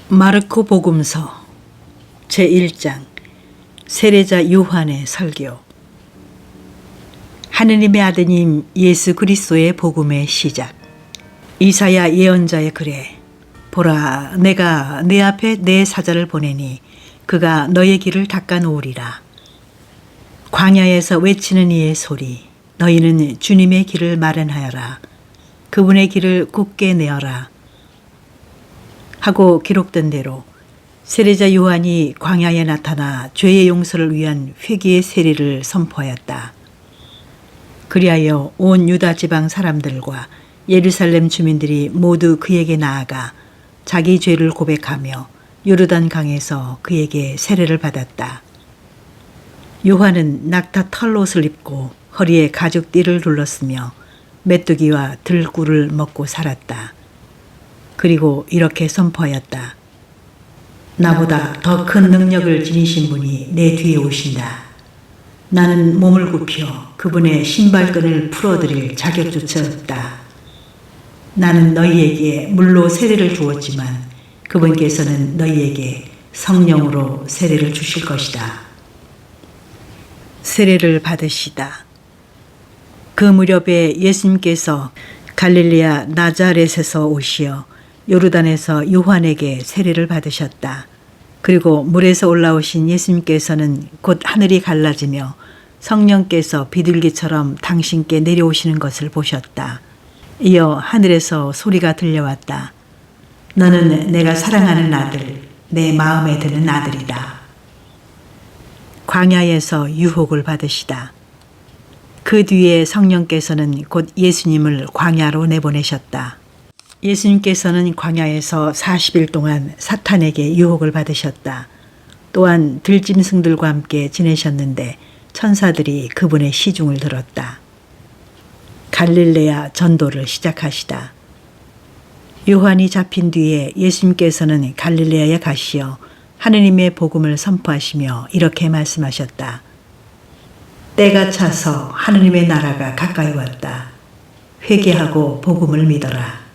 마르코 복음서 제1장 세례자 요한의 설교. 하느님의 아드님 예수 그리스도의 복음의 시작. 이사야 예언자의 글에 보라, 내가 내 앞에 내 사자를 보내니 그가 너의 길을 닦아 놓으리라. 광야에서 외치는 이의 소리, 너희는 주님의 길을 마련하여라. 그분의 길을 굳게 내어라 하고 기록된 대로 세례자 요한이 광야에 나타나 죄의 용서를 위한 회개의 세례를 선포하였다. 그리하여 온 유다 지방 사람들과 예루살렘 주민들이 모두 그에게 나아가 자기 죄를 고백하며 요르단 강에서 그에게 세례를 받았다. 요한은 낙타 털옷을 입고 허리에 가죽띠를 둘렀으며 메뚜기와 들꿀을 먹고 살았다. 그리고 이렇게 선포하였다. 나보다 더 큰 능력을 지니신 분이 내 뒤에 오신다. 나는 몸을 굽혀 그분의 신발끈을 풀어드릴 자격조차 없다. 나는 너희에게 물로 세례를 주었지만 그분께서는 너희에게 성령으로 세례를 주실 것이다. 세례를 받으시다. 그 무렵에 예수님께서 갈릴리아 나자렛에서 오시어 요르단에서 요한에게 세례를 받으셨다. 그리고 물에서 올라오신 예수님께서는 곧 하늘이 갈라지며 성령께서 비둘기처럼 당신께 내려오시는 것을 보셨다. 이어 하늘에서 소리가 들려왔다. 너는 내가 사랑하는 아들, 내 마음에 드는 아들이다. 광야에서 유혹을 받으시다. 그 뒤에 성령께서는 곧 예수님을 광야로 내보내셨다. 예수님께서는 광야에서 40일 동안 사탄에게 유혹을 받으셨다. 또한 들짐승들과 함께 지내셨는데 천사들이 그분의 시중을 들었다. 갈릴레아 전도를 시작하시다. 요한이 잡힌 뒤에 예수님께서는 갈릴레아에 가시어 하느님의 복음을 선포하시며 이렇게 말씀하셨다. 때가 차서 하느님의 나라가 가까이 왔다. 회개하고 복음을 믿어라.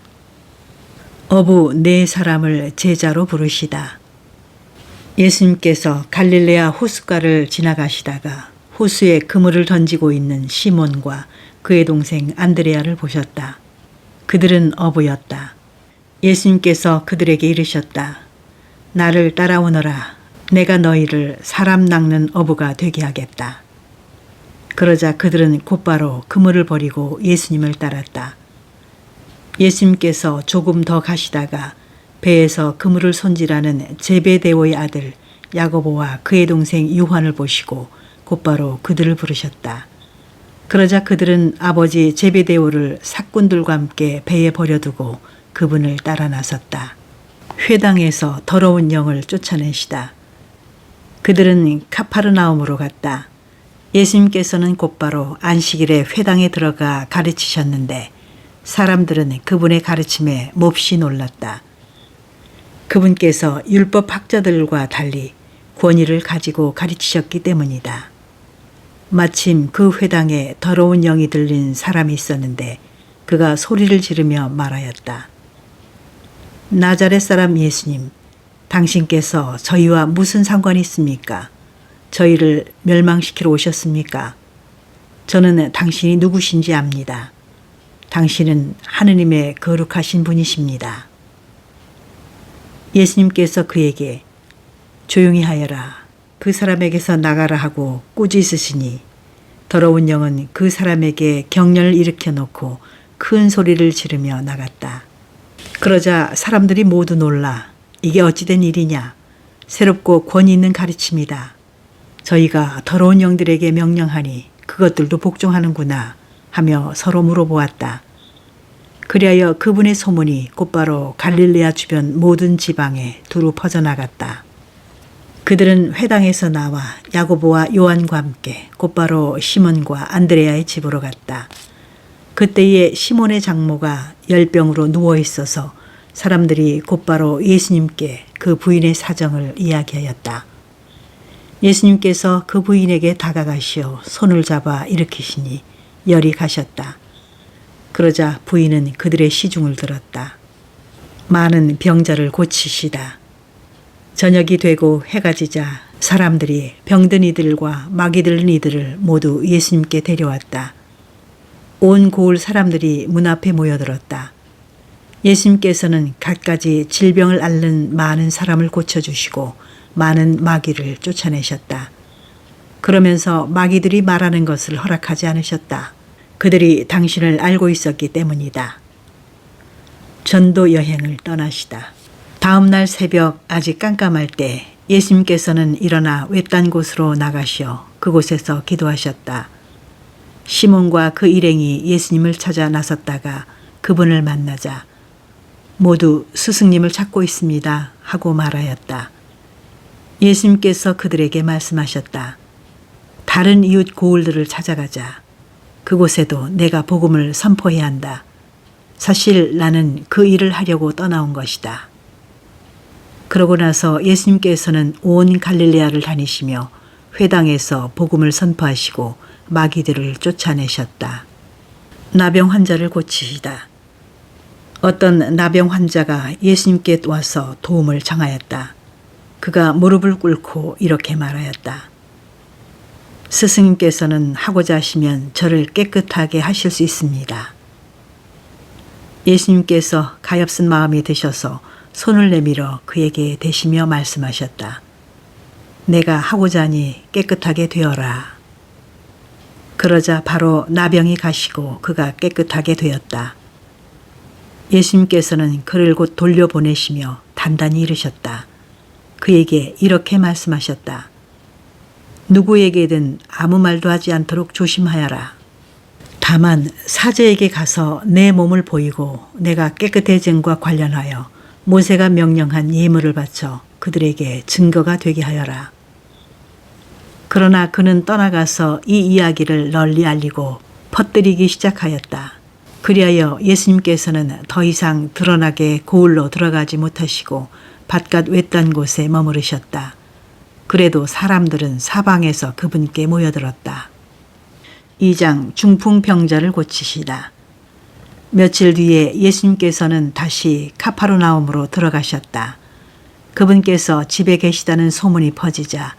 어부 네 사람을 제자로 부르시다. 예수님께서 갈릴레아 호숫가를 지나가시다가 호수에 그물을 던지고 있는 시몬과 그의 동생 안드레아를 보셨다. 그들은 어부였다. 예수님께서 그들에게 이르셨다. 나를 따라오너라. 내가 너희를 사람 낚는 어부가 되게 하겠다. 그러자 그들은 곧바로 그물을 버리고 예수님을 따랐다. 예수님께서 조금 더 가시다가 배에서 그물을 손질하는 제베데오의 아들 야고보와 그의 동생 요한을 보시고 곧바로 그들을 부르셨다. 그러자 그들은 아버지 제베데오를 사꾼들과 함께 배에 버려두고 그분을 따라 나섰다. 회당에서 더러운 영을 쫓아내시다. 그들은 카파르나움으로 갔다. 예수님께서는 곧바로 안식일에 회당에 들어가 가르치셨는데 사람들은 그분의 가르침에 몹시 놀랐다. 그분께서 율법 학자들과 달리 권위를 가지고 가르치셨기 때문이다. 마침 그 회당에 더러운 영이 들린 사람이 있었는데 그가 소리를 지르며 말하였다. 나자렛 사람 예수님, 당신께서 저희와 무슨 상관이 있습니까? 저희를 멸망시키러 오셨습니까? 저는 당신이 누구신지 압니다. 당신은 하느님의 거룩하신 분이십니다. 예수님께서 그에게 조용히 하여라. 그 사람에게서 나가라 하고 꾸짖으시니 더러운 영은 그 사람에게 경련을 일으켜 놓고 큰 소리를 지르며 나갔다. 그러자 사람들이 모두 놀라 이게 어찌된 일이냐. 새롭고 권위 있는 가르침이다. 저희가 더러운 영들에게 명령하니 그것들도 복종하는구나 하며 서로 물어보았다. 그리하여 그분의 소문이 곧바로 갈릴레아 주변 모든 지방에 두루 퍼져나갔다. 그들은 회당에서 나와 야고보와 요한과 함께 곧바로 시몬과 안드레아의 집으로 갔다. 그때에 시몬의 장모가 열병으로 누워 있어서 사람들이 곧바로 예수님께 그 부인의 사정을 이야기하였다. 예수님께서 그 부인에게 다가가시어 손을 잡아 일으키시니 열이 가셨다. 그러자 부인은 그들의 시중을 들었다. 많은 병자를 고치시다. 저녁이 되고 해가 지자 사람들이 병든 이들과 마귀 들린 이들을 모두 예수님께 데려왔다. 온 고을 사람들이 문 앞에 모여들었다. 예수님께서는 갖가지 질병을 앓는 많은 사람을 고쳐주시고 많은 마귀를 쫓아내셨다. 그러면서 마귀들이 말하는 것을 허락하지 않으셨다. 그들이 당신을 알고 있었기 때문이다. 전도 여행을 떠나시다. 다음 날 새벽 아직 깜깜할 때 예수님께서는 일어나 외딴 곳으로 나가시어 그곳에서 기도하셨다. 시몬과 그 일행이 예수님을 찾아 나섰다가 그분을 만나자 모두 스승님을 찾고 있습니다 하고 말하였다. 예수님께서 그들에게 말씀하셨다. 다른 이웃 고을들을 찾아가자. 그곳에도 내가 복음을 선포해야 한다. 사실 나는 그 일을 하려고 떠나온 것이다. 그러고 나서 예수님께서는 온 갈릴레아를 다니시며 회당에서 복음을 선포하시고 마귀들을 쫓아내셨다. 나병 환자를 고치시다. 어떤 나병 환자가 예수님께 와서 도움을 청하였다. 그가 무릎을 꿇고 이렇게 말하였다. 스승님께서는 하고자 하시면 저를 깨끗하게 하실 수 있습니다. 예수님께서 가엾은 마음이 드셔서 손을 내밀어 그에게 대시며 말씀하셨다. 내가 하고자 하니 깨끗하게 되어라. 그러자 바로 나병이 가시고 그가 깨끗하게 되었다. 예수님께서는 그를 곧 돌려보내시며 단단히 이르셨다. 그에게 이렇게 말씀하셨다. 누구에게든 아무 말도 하지 않도록 조심하여라. 다만 사제에게 가서 내 몸을 보이고 내가 깨끗해짐과 관련하여 모세가 명령한 예물을 바쳐 그들에게 증거가 되게 하여라. 그러나 그는 떠나가서 이 이야기를 널리 알리고 퍼뜨리기 시작하였다. 그리하여 예수님께서는 더 이상 드러나게 고을로 들어가지 못하시고 바깥 외딴 곳에 머무르셨다. 그래도 사람들은 사방에서 그분께 모여들었다. 2장 중풍병자를 고치시다. 며칠 뒤에 예수님께서는 다시 카파르나움으로 들어가셨다. 그분께서 집에 계시다는 소문이 퍼지자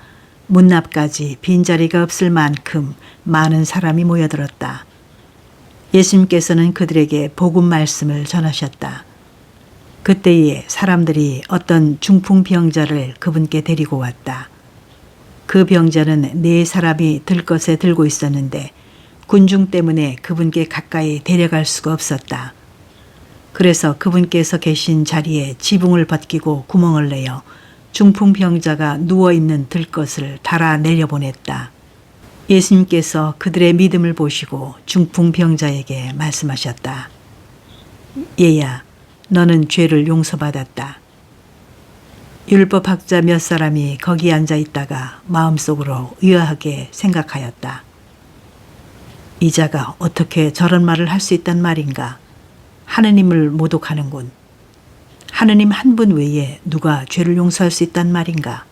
문 앞까지 빈자리가 없을 만큼 많은 사람이 모여들었다. 예수님께서는 그들에게 복음 말씀을 전하셨다. 그때에 사람들이 어떤 중풍병자를 그분께 데리고 왔다. 그 병자는 4사람이 들 것에 들고 있었는데 군중 때문에 그분께 가까이 데려갈 수가 없었다. 그래서 그분께서 계신 자리에 지붕을 벗기고 구멍을 내어 중풍병자가 누워있는 들것을 달아 내려보냈다. 예수님께서 그들의 믿음을 보시고 중풍병자에게 말씀하셨다. 얘야, 너는 죄를 용서받았다. 율법학자 몇 사람이 거기 앉아 있다가 마음속으로 의아하게 생각하였다. 이 자가 어떻게 저런 말을 할 수 있단 말인가? 하느님을 모독하는군. 하느님 한 분 외에 누가 죄를 용서할 수 있단 말인가?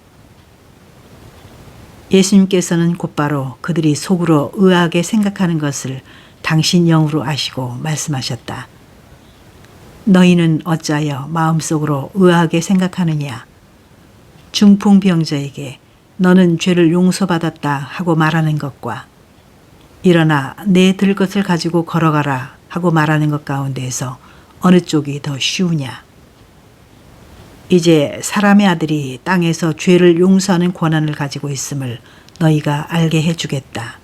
예수님께서는 곧바로 그들이 속으로 의아하게 생각하는 것을 당신 영으로 아시고 말씀하셨다. 너희는 어찌하여 마음속으로 의아하게 생각하느냐? 중풍병자에게 너는 죄를 용서받았다 하고 말하는 것과 일어나 내 들 것을 가지고 걸어가라 하고 말하는 것 가운데에서 어느 쪽이 더 쉬우냐? 이제 사람의 아들이 땅에서 죄를 용서하는 권한을 가지고 있음을 너희가 알게 해주겠다.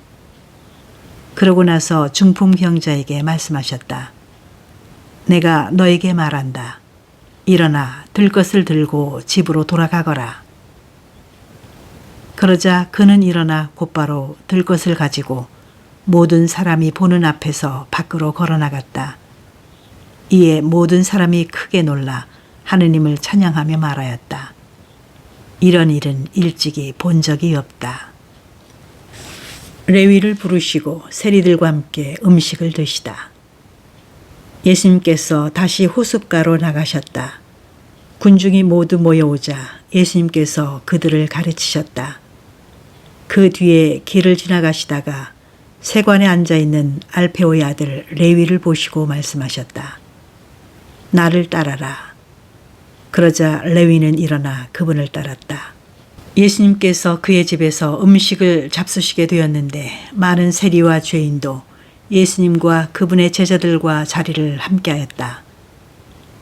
그러고 나서 중풍병자에게 말씀하셨다. 내가 너에게 말한다. 일어나 들 것을 들고 집으로 돌아가거라. 그러자 그는 일어나 곧바로 들 것을 가지고 모든 사람이 보는 앞에서 밖으로 걸어나갔다. 이에 모든 사람이 크게 놀라 하느님을 찬양하며 말하였다. 이런 일은 일찍이 본 적이 없다. 레위를 부르시고 세리들과 함께 음식을 드시다. 예수님께서 다시 호숫가로 나가셨다. 군중이 모두 모여오자 예수님께서 그들을 가르치셨다. 그 뒤에 길을 지나가시다가 세관에 앉아있는 알페오의 아들 레위를 보시고 말씀하셨다. 나를 따라라. 그러자 레위는 일어나 그분을 따랐다. 예수님께서 그의 집에서 음식을 잡수시게 되었는데 많은 세리와 죄인도 예수님과 그분의 제자들과 자리를 함께하였다.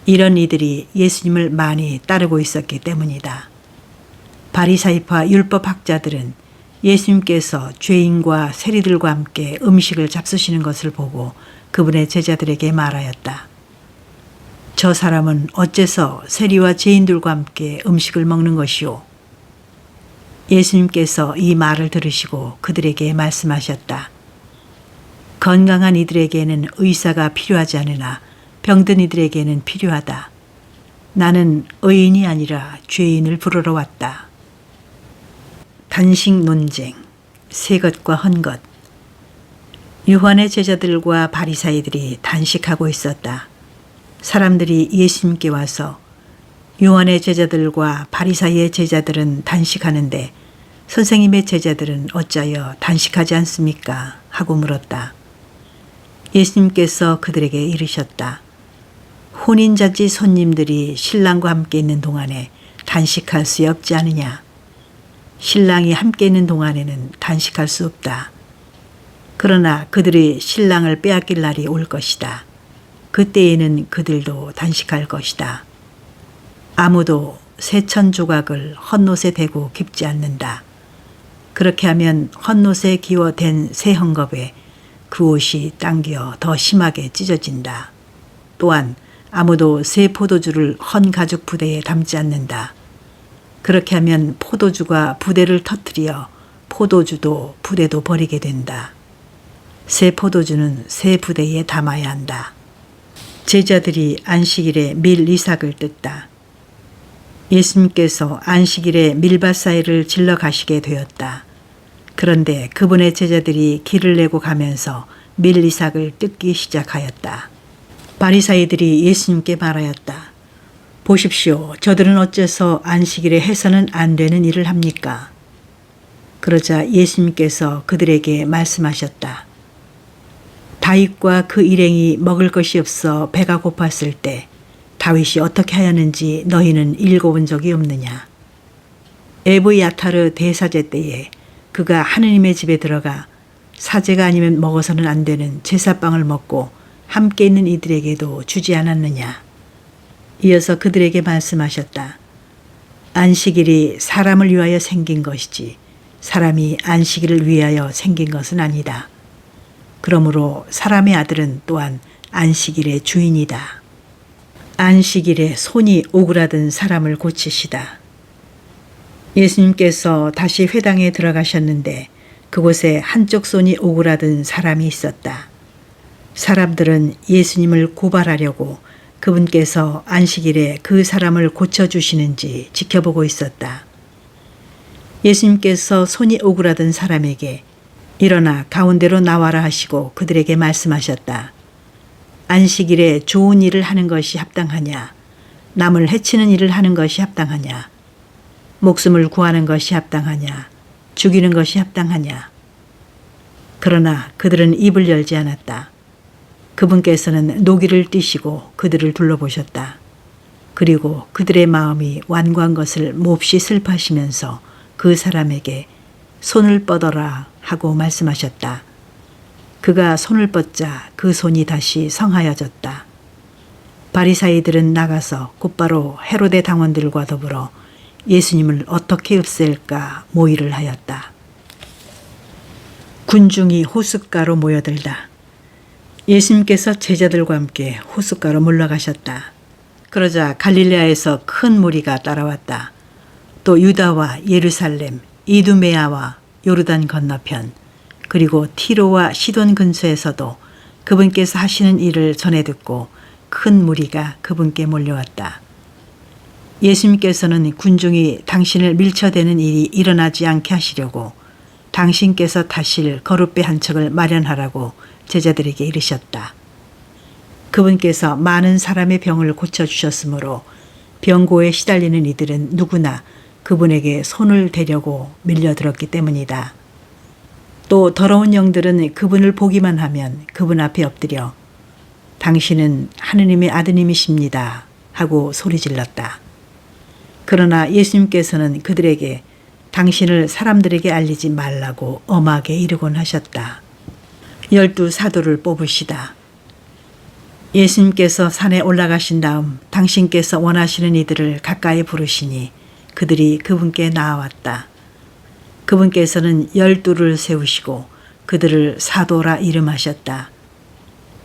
이런 이들이 예수님을 많이 따르고 있었기 때문이다. 바리사이파 율법학자들은 예수님께서 죄인과 세리들과 함께 음식을 잡수시는 것을 보고 그분의 제자들에게 말하였다. 저 사람은 어째서 세리와 죄인들과 함께 음식을 먹는 것이오? 예수님께서 이 말을 들으시고 그들에게 말씀하셨다. 건강한 이들에게는 의사가 필요하지 않으나 병든 이들에게는 필요하다. 나는 의인이 아니라 죄인을 부르러 왔다. 단식 논쟁, 새 것과 헌 것. 요한의 제자들과 바리사이들이 단식하고 있었다. 사람들이 예수님께 와서 요한의 제자들과 바리사이의 제자들은 단식하는데 선생님의 제자들은 어찌하여 단식하지 않습니까? 하고 물었다. 예수님께서 그들에게 이르셨다. 혼인잔치 손님들이 신랑과 함께 있는 동안에 단식할 수 없지 않으냐? 신랑이 함께 있는 동안에는 단식할 수 없다. 그러나 그들이 신랑을 빼앗길 날이 올 것이다. 그때에는 그들도 단식할 것이다. 아무도 새천 조각을 헛노에 대고 깁지 않는다. 그렇게 하면 헛노에 기워댄 새 헝겊에 그 옷이 당겨 더 심하게 찢어진다. 또한 아무도 새 포도주를 헌 가죽 부대에 담지 않는다. 그렇게 하면 포도주가 부대를 터뜨려 포도주도 부대도 버리게 된다. 새 포도주는 새 부대에 담아야 한다. 제자들이 안식일에 밀 이삭을 뜯다. 예수님께서 안식일에 밀밭 사이를 질러 가시게 되었다. 그런데 그분의 제자들이 길을 내고 가면서 밀 이삭을 뜯기 시작하였다. 바리사이들이 예수님께 말하였다. 보십시오. 저들은 어째서 안식일에 해서는 안 되는 일을 합니까? 그러자 예수님께서 그들에게 말씀하셨다. 다윗과 그 일행이 먹을 것이 없어 배가 고팠을 때 다윗이 어떻게 하였는지 너희는 읽어본 적이 없느냐? 에브야타르 대사제 때에 그가 하느님의 집에 들어가 사제가 아니면 먹어서는 안 되는 제사빵을 먹고 함께 있는 이들에게도 주지 않았느냐? 이어서 그들에게 말씀하셨다. 안식일이 사람을 위하여 생긴 것이지 사람이 안식일을 위하여 생긴 것은 아니다. 그러므로 사람의 아들은 또한 안식일의 주인이다. 안식일에 손이 오그라든 사람을 고치시다. 예수님께서 다시 회당에 들어가셨는데 그곳에 한쪽 손이 오그라든 사람이 있었다. 사람들은 예수님을 고발하려고 그분께서 안식일에 그 사람을 고쳐주시는지 지켜보고 있었다. 예수님께서 손이 오그라든 사람에게 일어나 가운데로 나와라 하시고 그들에게 말씀하셨다. 안식일에 좋은 일을 하는 것이 합당하냐? 남을 해치는 일을 하는 것이 합당하냐? 목숨을 구하는 것이 합당하냐? 죽이는 것이 합당하냐? 그러나 그들은 입을 열지 않았다. 그분께서는 노기를 띠시고 그들을 둘러보셨다. 그리고 그들의 마음이 완고한 것을 몹시 슬퍼하시면서 그 사람에게 손을 뻗어라 하고 말씀하셨다. 그가 손을 뻗자 그 손이 다시 성하여졌다. 바리사이들은 나가서 곧바로 헤로데 당원들과 더불어 예수님을 어떻게 없앨까 모의를 하였다. 군중이 호숫가로 모여들다. 예수님께서 제자들과 함께 호숫가로 물러가셨다. 그러자 갈릴레아에서 큰 무리가 따라왔다. 또 유다와 예루살렘, 이두메아와 요르단 건너편, 그리고 티로와 시돈 근처에서도 그분께서 하시는 일을 전해 듣고 큰 무리가 그분께 몰려왔다. 예수님께서는 군중이 당신을 밀쳐대는 일이 일어나지 않게 하시려고 당신께서 타실 거룻배 한 척을 마련하라고 제자들에게 이르셨다. 그분께서 많은 사람의 병을 고쳐주셨으므로 병고에 시달리는 이들은 누구나 그분에게 손을 대려고 밀려들었기 때문이다. 또 더러운 영들은 그분을 보기만 하면 그분 앞에 엎드려 당신은 하느님의 아드님이십니다 하고 소리질렀다. 그러나 예수님께서는 그들에게 당신을 사람들에게 알리지 말라고 엄하게 이르곤 하셨다. 12 사도를 뽑으시다. 예수님께서 산에 올라가신 다음 당신께서 원하시는 이들을 가까이 부르시니 그들이 그분께 나아왔다. 그분께서는 12를 세우시고 그들을 사도라 이름하셨다.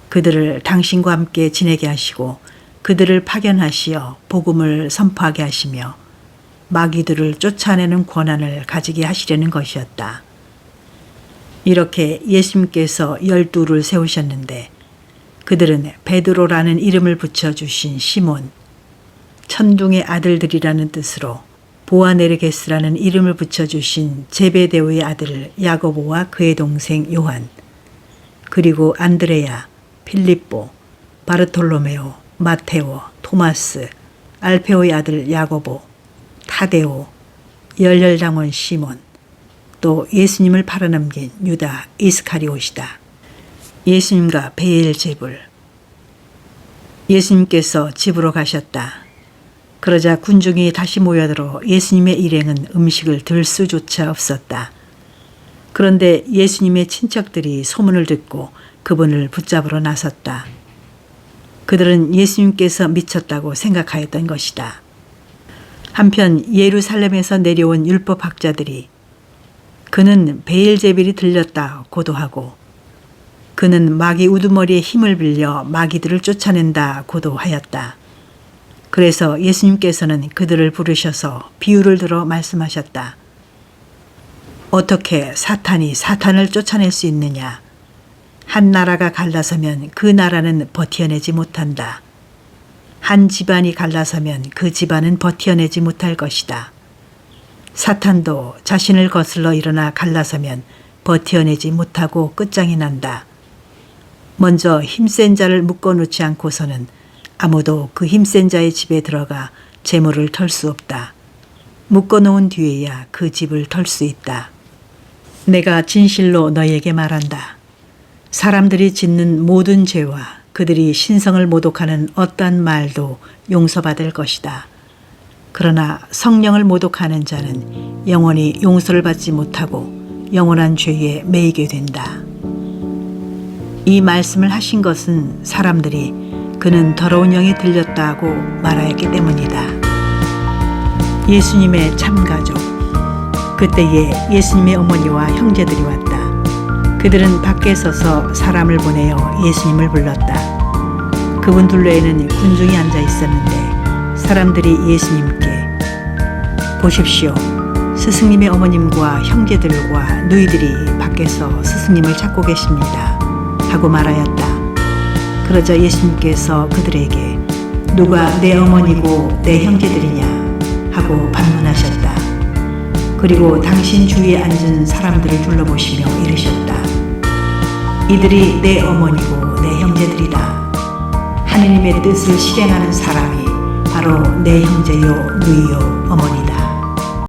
그들을 당신과 함께 지내게 하시고 그들을 파견하시어 복음을 선포하게 하시며 마귀들을 쫓아내는 권한을 가지게 하시려는 것이었다. 이렇게 예수님께서 12를 세우셨는데 그들은 베드로라는 이름을 붙여주신 시몬, 천둥의 아들들이라는 뜻으로 보아네르게스라는 이름을 붙여주신 제베데오의 아들 야고보와 그의 동생 요한, 그리고 안드레야, 필립보, 바르톨로메오, 마테오, 토마스, 알페오의 아들 야고보, 타데오, 열혈장원 시몬, 또 예수님을 팔아넘긴 유다 이스카리옷이다. 예수님과 베엘제불. 예수님께서 집으로 가셨다. 그러자 군중이 다시 모여들어 예수님의 일행은 음식을 들 수조차 없었다. 그런데 예수님의 친척들이 소문을 듣고 그분을 붙잡으러 나섰다. 그들은 예수님께서 미쳤다고 생각하였던 것이다. 한편 예루살렘에서 내려온 율법학자들이 그는 베엘제불이 들렸다 고도하고 그는 마귀 우두머리에 힘을 빌려 마귀들을 쫓아낸다 고도하였다. 그래서 예수님께서는 그들을 부르셔서 비유를 들어 말씀하셨다. 어떻게 사탄이 사탄을 쫓아낼 수 있느냐? 한 나라가 갈라서면 그 나라는 버텨내지 못한다. 한 집안이 갈라서면 그 집안은 버텨내지 못할 것이다. 사탄도 자신을 거슬러 일어나 갈라서면 버텨내지 못하고 끝장이 난다. 먼저 힘센 자를 묶어놓지 않고서는 아무도 그 힘센 자의 집에 들어가 재물을 털 수 없다. 묶어놓은 뒤에야 그 집을 털 수 있다. 내가 진실로 너희에게 말한다. 사람들이 짓는 모든 죄와 그들이 신성을 모독하는 어떠한 말도 용서받을 것이다. 그러나 성령을 모독하는 자는 영원히 용서를 받지 못하고 영원한 죄에 매이게 된다. 이 말씀을 하신 것은 사람들이 그는 더러운 영이 들렸다고 말하였기 때문이다. 예수님의 참가족. 그때에 예수님의 어머니와 형제들이 왔다. 그들은 밖에 서서 사람을 보내어 예수님을 불렀다. 그분 둘레에는 군중이 앉아 있었는데 사람들이 예수님께 보십시오. 스승님의 어머님과 형제들과 누이들이 밖에서 스승님을 찾고 계십니다. 하고 말하였다. 그러자 예수님께서 그들에게 누가 내 어머니고 내 형제들이냐 하고 반문하셨다. 그리고 당신 주위에 앉은 사람들을 둘러보시며 이르셨다. 이들이 내 어머니고 내 형제들이다. 하느님의 뜻을 실행하는 사람이 바로 내 형제요 누이요 어머니다.